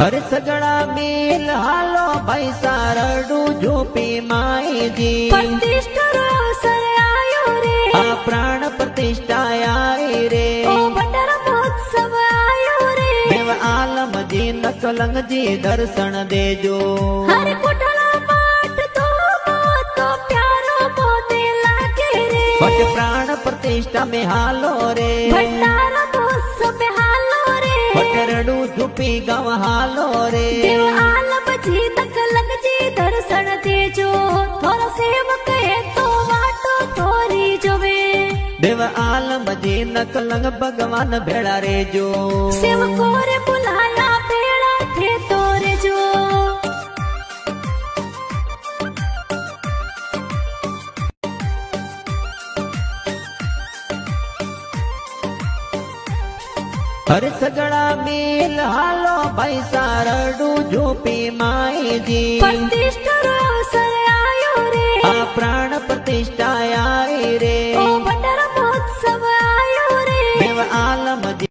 अरे सगड़ा मेल हालो भाई सारडू झोपी माई जी प्रतिष्ठा रो अवसर आयो रे आ प्राण प्रतिष्ठा आई रे ओ भंडारा महोत्सव आयो रे देव आलम जी नकलंग जी दर्शन देजो हर कोटला पाट तो प्यारो मोते लागे रे बट प्राण प्रतिष्ठा में हालो रे भंडारा महोत्सव में हालो रे बटरडू झुपी गाँव हालो रे देव आलम जी नकलंग जी दर्शन देजो थोड़ा सेवक है तो वाटो थोरी जोवे देव आलम जी नकलंग भगवान भेड़ा रे जो सेवको रे बुलाया भेड़ा थे तोरे जो अरे सगड़ा मेल हालो भाई सारडू झोपी माई जी प्रतिष्ठा रो अवसर आयो रे आ प्राण प्रतिष्ठा आई रे ओ भंडारा महोत्सव आयो रे देव आलम जी